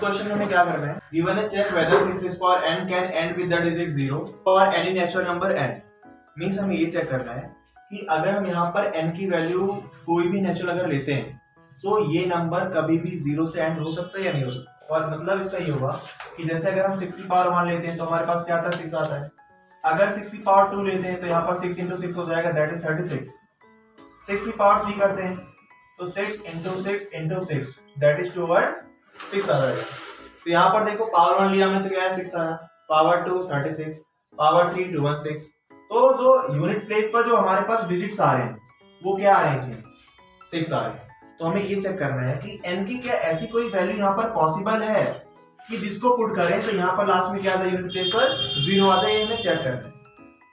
Question में हमें क्या करना है, गिवन है check whether 6 raised power n can end with the digit 0 और any natural number n। Means हमें ये चेक करना है कि अगर हम यहाँ पर n की वैल्यू कोई भी नेचुरल अगर लेते हैं तो ये नंबर कभी भी 0 से एंड हो सकता है या नहीं हो सकता। और मतलब इसका ये होगा कि जैसे अगर हम 6 की पावर 1 लेते हैं तो हमारे पास क्या आता है, 6 आता है। अगर 6 की पावर 2 लेते हैं तो यहाँ पर 6 into 6 हो जाएगा, दैट इज 36। 6 की पावर 3 करते हैं तो 6 into 6 into 6 दैट इज 6 आ जाएगा। तो यहाँ पर देखो पावर 1 लिया हमने तो क्या है 6 आया, पावर 2 36, पावर 3 216। तो जो यूनिट प्लेस पर जो हमारे पास डिजिट्स आ रहे हैं वो क्या आ रहे हैं, इसमें 6 आ रहे हैं। तो हमें ये चेक करना है कि n की क्या ऐसी कोई वैल्यू यहाँ पर पॉसिबल है कि जिसको पुट करें तो यहाँ पर लास्ट में क्या आता है, यूनिट प्लेस पर 0 आता है, ये हमें चेक करना है।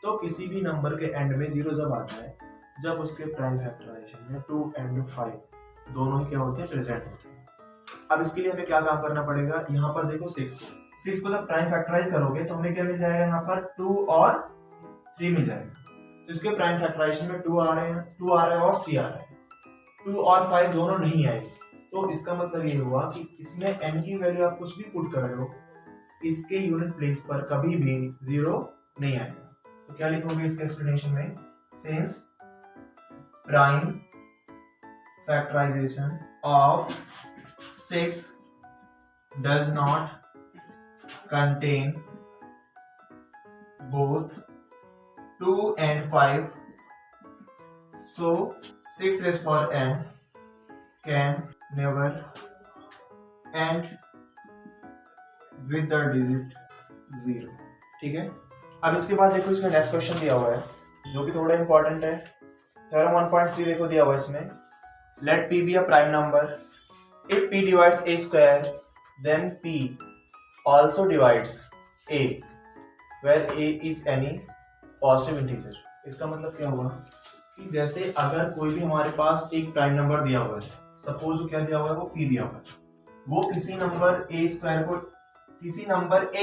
तो किसी भी नंबर के एंड में 0 जब आता है जब उसके प्राइम फैक्टराइजेशन में 2 and 5 दोनों ही क्या होते हैं, प्रेजेंट होते हैं। अब इसके लिए हमें क्या काम करना पड़ेगा, यहाँ पर देखो 6 को जब प्राइम फैक्टराइज करोगे तो हमें क्या मिल जाएगा, यहाँ पर 2 और 3 मिल जाएगा। तो इसके प्राइम फैक्टराइजेशन में 2 आ रहे हैं, 2 आ रहा है और 3 आ रहा है, 2 और 5 दोनों नहीं आए। तो इसका मतलब ये हुआ कि इसमें n की वैल्यू आप कुछ भी पुट कर लो, इसके यूनिट प्लेस पर कभी भी 0 नहीं आएगा। तो क्या लिखोगे इसके एक्सप्लेनेशन में, since prime factorisation of 6 does not contain both 2 and 5, so 6 raised power n can never end with the digit 0। ठीक है। अब इसके बाद देखो इसमें नेक्स्ट क्वेश्चन दिया हुआ है जो कि थोड़ा इंपॉर्टेंट है। थ्योरम 1.3 देखो दिया हुआ है इसमें, late p be a prime number if p divides a square then p also divides a where a is any positive integer। इसका मतलब क्या हुआ कि जैसे अगर कोई भी हमारे पास एक प्राइम नंबर दिया हुआ है, सपोज क्या दिया हुआ है, वो p दिया हुआ है, वो किसी नंबर a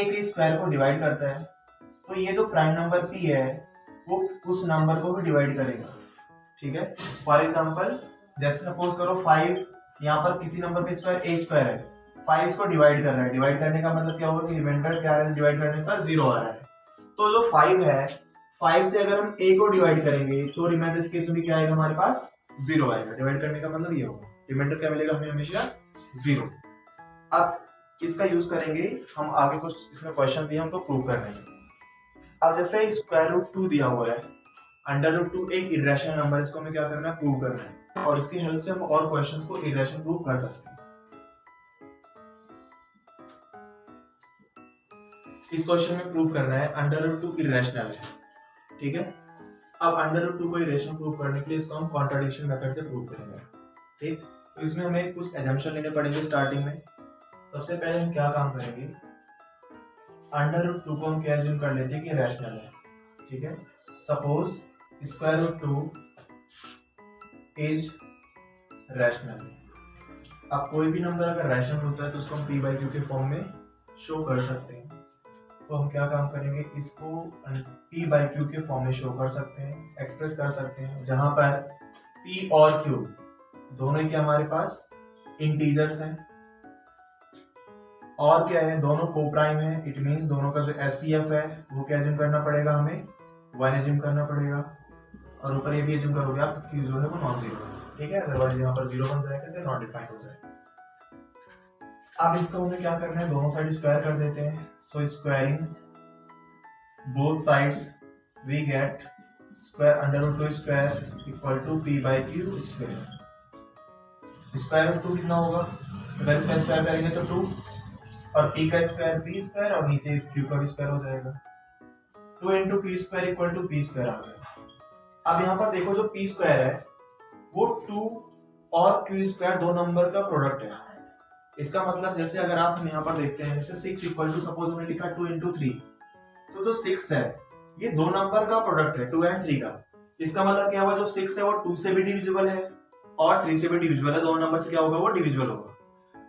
के स्क्वायर को डिवाइड करता है, तो ये जो प्राइम नंबर p है वो उस नंबर को भी डिवाइड करेगा। ठीक है। फॉर एग्जांपल जैसे सपोज करो 5, यहाँ पर किसी नंबर का स्क्वायर a स्क्वायर है, 5 इसको डिवाइड कर रहा है। डिवाइड करने का मतलब क्या होगा कि रिमाइंडर क्या है, डिवाइड करने पर 0 आ रहा है। तो जो 5 है, 5 से अगर हम a को डिवाइड करेंगे तो रिमाइंडर इस केस में क्या आएगा, हमारे पास 0 आएगा। डिवाइड करने का मतलब ये होगा, रिमाइंडर क्या मिलेगा हमें, हमेशा 0। अब इसका यूज करेंगे हम आगे, कुछ इसमें क्वेश्चन दिए हमको प्रूव करने में। अब जैसे स्क्वायर रूट 2 दिया हुआ है, अंडर रूट 2 एक इरेशनल नंबर, इसको हमें क्या करना है, प्रूव करना है। और इसकी हेल्प से हम और क्वेश्चंस को इरेशनल प्रूव कर सकते हैं। इस क्वेश्चन में प्रूव करना है अंडर रूट 2 इरेशनल है। ठीक है। अब अंडर रूट 2 को इरेशनल प्रूव करने के लिए इसको हम कॉन्ट्राडिक्शन मेथड से प्रूव करेंगे। ठीक। तो इसमें हमें कुछ एजम्पशन लेने पड़ेंगे स्टार्टिंग में। सबसे पहले हम क्या काम करेंगे, अंडर रूट 2 को हम क्या एज्यूम कर लेते हैं कि रैशनल है। ठीक है। Suppose square root 2 is rational. अब कोई भी नंबर अगर रैशनल होता है तो उसको हम p by q के फॉर्म में शो कर सकते हैं। तो हम क्या काम करेंगे, इसको p by q के फॉर्म में शो कर सकते हैं, एक्सप्रेस कर सकते हैं, जहां पर p और q दोनों ही क्या हमारे पास इंटीजर्स हैं और क्या है, दोनों को प्राइम है। इट मींस दोनों का जो SCF है वो क्या एज्यूम करना पड़ेगा, हमें 1 एज्यूम करना पड़ेगा। और ऊपर ये भी एज्यूम करोगे आप कि जो है वो नॉन जीरो है। ठीक है। अदरवाइज यहाँ पर 0 बन जाएगा तो नॉट डिफाइंड हो जाएगा। अब इसको हमें क्या करना है, दोनों साइड स्क्वायर कर देते हैं। So squaring both sides we get square under root 2 square equal to p by q square. Square root 2 कितना होगा, अगर इसका स्क्वायर करेंगे तो 2 और p का स्क्वायर p स्क्वायर और नीचे q का भी स्क्वायर हो जाएगा। 2 into q square equal to p square आ गया। अब यहाँ पर देखो जो p स्क्वायर है वो 2 और q स्क्वायर दो नंबर का प्रोडक्ट है। इसका मतलब जैसे अगर आप यहाँ पर देखते हैं, जैसे 6 इक्वल टू सपोज हमने लिखा 2 into 3, तो जो 6 है ये दो नंबर का प्रोडक्ट है 2 and 3 का। इसका मतलब क्या हुआ, जो 6 है वो 2 से भी डिविजिबल है और 3 से भी डिविजिबल है, दोनों नंबर से क्या होगा, वो डिविजिबल होगा।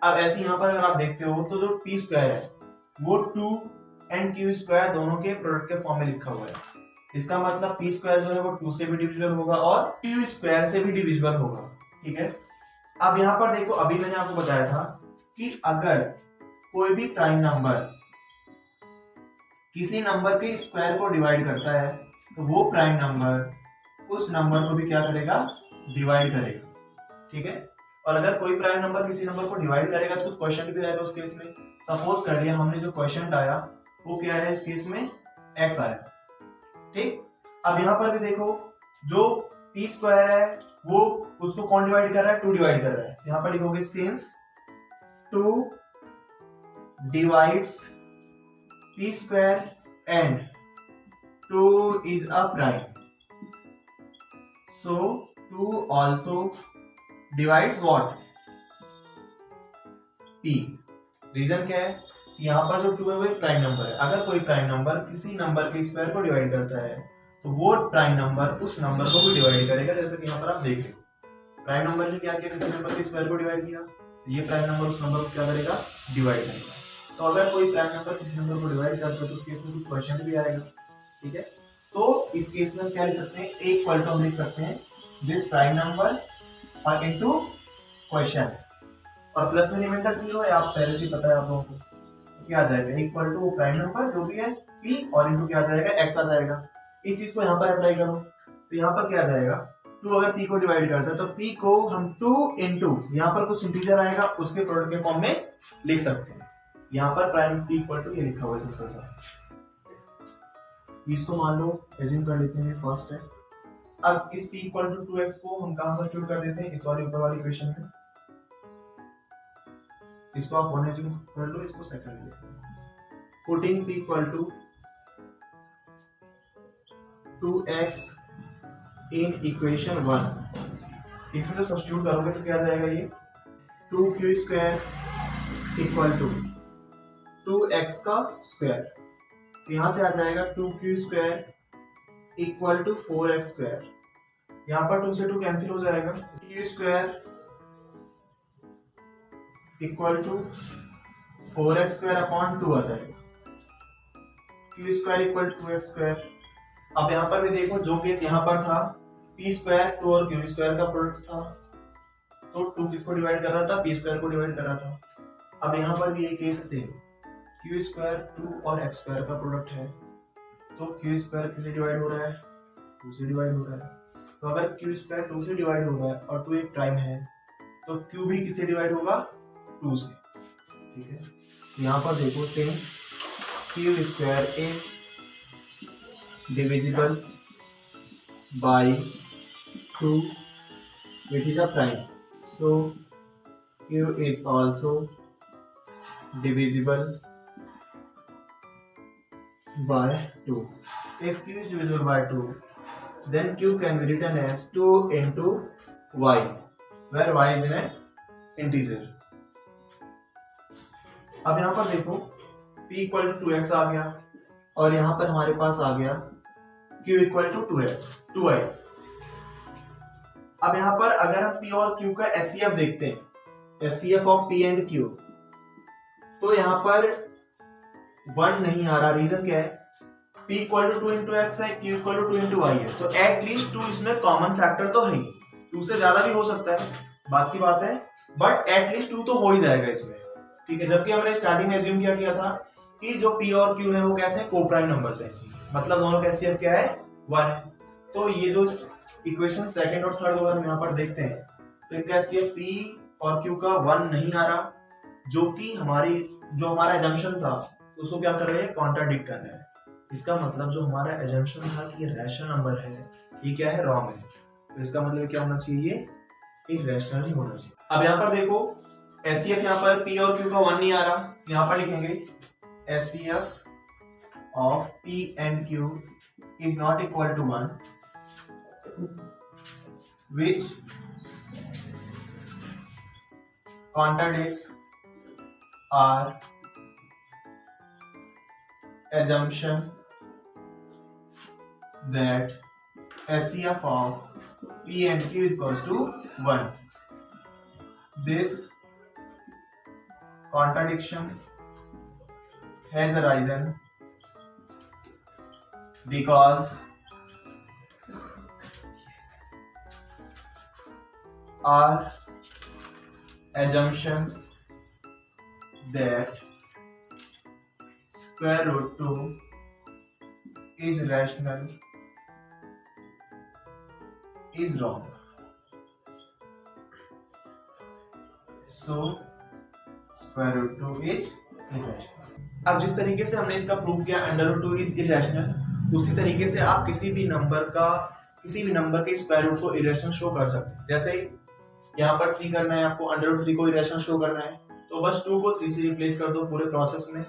अब ऐसे यहाँ पर अगर आप देखते हो तो जो p स्क्वायर है वो 2 and q स्क्वायर दोनों के प्रोडक्ट के फॉर्म में लिखा हुआ है। इसका मतलब p स्क्वायर जो है वो 2 से भी डिविजिबल होगा और q स्क्वायर से भी डिविजिबल होगा। ठीक है। अब यहाँ पर देखो, अभी मैंने आपको बताया था कि अगर कोई भी प्राइम नंबर किसी नंबर के स्क्वायर को डिवाइड करता है तो वो प्राइम नंबर उस नंबर को भी क्या करेगा, डिवाइड करेगा। ठीक है, और अगर कोई प्राइम नंबर किसी नंबर को डिवाइड करेगा तो क्वेश्चन भी आएगा उस केस में। सपोज कर लिया हमने जो क्वेश्चन आया वो क्या है, इस केस में x आया। ठीक, अब यहां पर भी देखो जो p स्क्वायर है वो उसको कौन डिवाइड कर रहा है, 2 डिवाइड कर रहा है। यहां पर लिखोगे since 2 divides p square and 2 is a prime, so 2 also divides what, p। Reason क्या है, यहाँ पर जो 2 है वो एक प्राइम नंबर है। अगर कोई प्राइम नंबर किसी नंबर के स्क्वायर को डिवाइड करता है तो वो प्राइम नंबर उस नंबर को भी डिवाइड करेगा। जैसे कि यहाँ पर आप देख रहे हो प्राइम नंबर ने क्या किया, किसी नंबर के स्क्वायर को डिवाइड किया, ये प्राइम नंबर उस नंबर को क्या करेगा, डिवाइड करेगा। तो अगर कोई प्राइम नंबर किसी नंबर को डिवाइड करता है तो उस केस में कुछ क्वेश्चन भी आएगा। ठीक है, तो इस केस में हम क्या लिख सकते हैं, एक इक्वल टू हम लिख सकते हैं दिस प्राइम नंबर और इनटू क्वेश्चन, और प्लस में रिमाइंडर 0 है, आप पहले से पता है आप लोगों को। तो क्या आ जाएगा, इक्वल टू प्राइम नंबर जो भी है p और इनटू क्या आ जाएगा, x आ जाएगा। इस चीज को यहाँ पर अप्लाई करो तो यहाँ पर क्या आ जाएगा, 2 अगर p को डिवाइड करता है तो p को हम 2 इंटू यहाँ पर कुछ इंटीजर आएगा उसके प्रोडक्ट के फॉर्म में लिख सकते हैं। यहाँ पर प्राइम p इक्वल टू ये लिखा हुआ है सिंपल सा, इसको मान लो एज्यूम कर लेते हैं फर्स्ट है। अब इस p इक्वल टू 2x को हम कहां सब्स्टिट्यूट कर देते हैं, इस वाली ऊपर वाली इक्वेशन में। इसको आप 1 एज्यूम कर लो, इसको सेकंड लेते हैं। Putting p equal to 2x in equation 1, इसमें जब सब्स्टिट्यूट करोगे तो क्या आ जाएगा, ये 2q square equal to 2x का स्क्वायर, यहां से आ जाएगा 2q square equal to 4x square. यहां पर 2 से 2 कैंसिल हो जाएगा, q square equal to 4x square upon 2 आ जाएगा, q square equal to 2x square. अब यहां पर भी देखो जो केस यहां पर था p स्क्वायर 2 और q स्क्वायर का प्रोडक्ट था, तो 2 किसको डिवाइड कर रहा था, p स्क्वायर को डिवाइड कर रहा था। अब यहां पर भी ये केस है, q स्क्वायर 2 और x स्क्वायर का प्रोडक्ट है, तो q स्क्वायर किससे डिवाइड हो रहा है, 2 से डिवाइड हो रहा है। तो अगर q स्क्वायर 2 से डिवाइड हो रहा है और 2 एक प्राइम है तो q भी किससे डिवाइड होगा, 2 से। ठीक है, यहाँ पर देखो since q square is divisible by 2 which is a prime, so q is also divisible by 2. If q is divisible by 2, then q can be written as 2 into y, where y is an integer. अब यहाँ पर देखो p equal to 2x आ गया और यहाँ पर हमारे पास आ गया q इक्वल टू 2y। अब यहाँ पर अगर हम p और q का SCF देखते हैं, SCF of p and q, तो यहाँ पर 1 नहीं आ रहा। रीजन क्या है, p equal to 2 into x है, q equal to 2 into y है, तो एटलीस्ट 2 इसमें कॉमन फैक्टर तो है ही, 2 से ज्यादा भी हो सकता है, बात की बात है, बट एटलीस्ट 2 तो हो ही जाएगा इसमें। ठीक है, जबकि हमने स्टार्टिंग में एज्यूम किया था कि जो p और q है वो कैसे हैं, कोप्राइम नंबर्स हैं इसमें, मतलब दोनों का एचसीएफ क्या है, 1 है। तो ये जो इक्वेशन सेकंड और थर्ड अगर हम यहाँ पर देखते हैं तो इनका एचसीएफ p और q का 1 नहीं आ रहा, जो कि जो हमारा एजम्पशन था उसको क्या कर रहे हैं, कॉन्ट्राडिक्ट कर रहे हैं। इसका मतलब जो हमारा एजम्पशन था कि ये रैशनल नंबर है, ये क्या है, रॉन्ग है। तो इसका मतलब क्या होना चाहिए, इररेशनल ही होना चाहिए। अब यहाँ पर देखो एचसीएफ यहाँ पर p और q का 1 नहीं आ रहा, यहाँ पर लिखेंगे HCF of p and q is not equal to 1, which contradicts our assumption that SCF of P and Q is equals to 1. This contradiction has arisen because our assumption that square root 2 is rational is wrong. So square root 2 is irrational. अब जिस तरीके से हमने इसका prove किया under root 2 is irrational, उसी तरीके से आप किसी भी नंबर के स्क्वायर रूट को इरेशनल शो कर सकते हैं। जैसे यहाँ पर 3 करना है आपको, अंडर रूट 3 को इरेशनल शो करना है, तो बस 2 को 3 से रिप्लेस कर दो पूरे प्रोसेस में,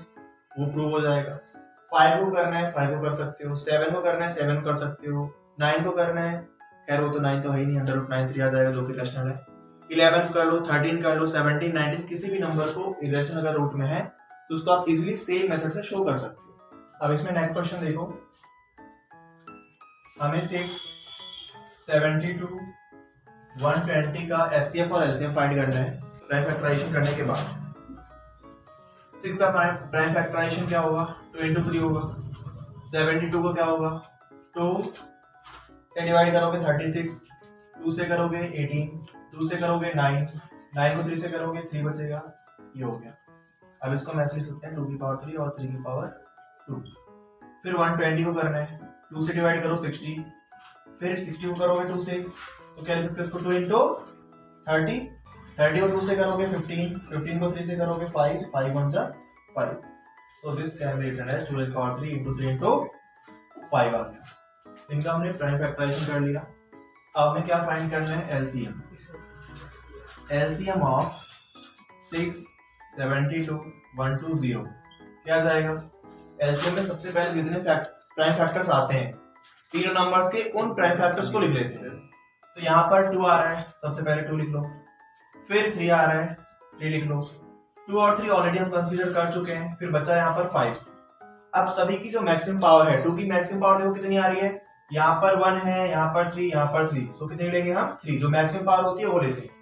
वो प्रूव हो जाएगा। 5 को करना है 5 को कर सकते हो, 7 को करना है 7 को कर सकते हो, 9 को करना है, खैर वो तो 9 तो है ही नहीं, अंडर रूट 9 3 आ जाएगा जो कि इरेशनल है। 11 कर लो, 13 कर लो, 17 19 किसी भी नंबर को इरेशनल अगर रूट में है तो उसको आप इजीली सेम मेथड से शो कर सकते हो। अब इसमें नेक्स्ट क्वेश्चन देखो, हमें 6, 72, 120 का एचसीएफ और एलसीएम फाइंड करना है प्राइम फैक्टराइजेशन करने के बाद। 6 का प्राइम फैक्टराइजेशन क्या होगा, 2 into 3 होगा। 72 को क्या होगा, 2 से डिवाइड करोगे 36, 2 से करोगे 18, 2 से करोगे 9, 9 को 3 से करोगे 3 बचेगा, ये हो गया। अब इसको हम ऐसे लिख सकते हैं 2 की पावर 3 और 3 की पावर 2। फिर 120 को करना है, 2 से डिवाइड करो 60, फिर 60 को करोगे 2 से, तो क्या लिख सकते हैं इसको 2 into 30, 30 को 2 से करोगे 15, 15 को 3 से करोगे 5, 5 1 जा 5। So this can be written as 2 की पावर 3 into 3 into 5 आ गया। इनका हमने प्राइम फैक्टराइजेशन कर लिया। अब हमें क्या फाइंड करना है, एलसीएम। एलसीएम ऑफ 6, 72, 120 क्या जाएगा। एलसीएम में सबसे पहले जितने प्राइम फैक्टर्स आते हैं तीनों नंबर्स के, उन प्राइम फैक्टर्स को लिख लेते हैं। तो यहाँ पर 2 आ रहा है, सबसे पहले 2 लिख लो, फिर 3 आ रहा है 3 लिख लो, 2 और 3 ऑलरेडी हम कंसीडर कर चुके हैं, फिर बचा यहाँ पर 5। अब सभी की जो मैक्सिमम पावर है, 2 की मैक्सिमम पावर देखो कितनी आ रही है, यहाँ पर 1 है, यहाँ पर 3, यहाँ पर 3, सो कितनी लेंगे हम 3, जो मैक्सिमम पावर होती है वो लेते हैं।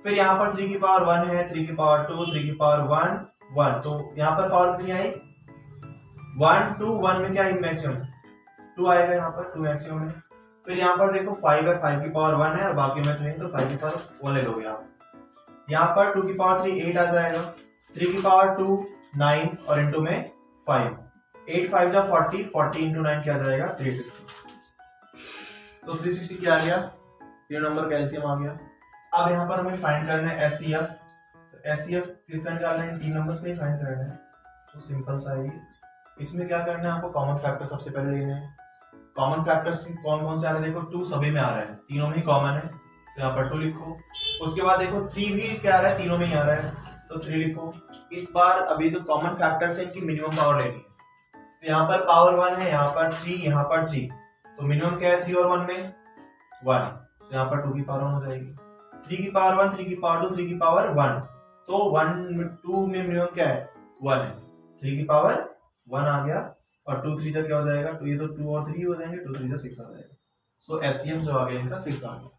फिर यहाँ पर 3 की पावर 1 है, 3 की पावर 2, 3 की पावर 1, 1, तो यहाँ पर पावर कितनी आई 1 2 1 में क्या है मैक्सिमम 2 आएगा, यहाँ पर 2 मैक्सिमम है। फिर यहाँ पर देखो 5 है, 5 की पावर 1 है और बाकी में 3, तो 5 की पावर 1 ले लोगे आप। यहाँ पर 2 की पावर 3 8 आ जाएगा, 3 की पावर 2 9 और इंटू में 5, 8 5 जा 40, 40 इंटू 9 क्या जाएगा 360। तो 360 क्या आ गया, तीन नंबर का एलसीएम आ गया। अब यहाँ पर हमें फाइंड करना है एचसीएफ। तो एचसीएफ किसका निकालना है, 3 नंबर्स का ही फाइंड करना है, तो सिंपल सा है। इसमें क्या करना है आपको, कॉमन फैक्टर सबसे पहले लेने हैं। कॉमन फैक्टर्स कौन कौन से आ रहे हैं, देखो 2 सभी में आ रहा है, तीनों में ही कॉमन है, तो यहाँ पर 2 लिखो। उसके बाद देखो 3 भी क्या आ रहा है, तीनों में ही आ रहा है, तो 3 लिखो। इस बार अभी जो कॉमन फैक्टर्स है इनकी मिनिमम पावर लेनी है। तो यहाँ पर पावर 1 है, यहाँ पर 3, यहाँ पर 3, तो मिनिमम क्या है 3 और 1 में 1, तो यहाँ पर 2 की पावर 1 हो जाएगी। 3 की पावर 1, 3 की पावर 2, 3 की पावर 1, तो 1 2 में मिनिमम क्या है 1 है, 3 की पावर 1 आ गया, और 2 3 जा क्या हो जाएगा, तो ये तो 2 और 3 हो जाएंगे, 2 3 जा 6 आ जाएगा। सो एचसीएम जो आ गया इनका 6 आ गया।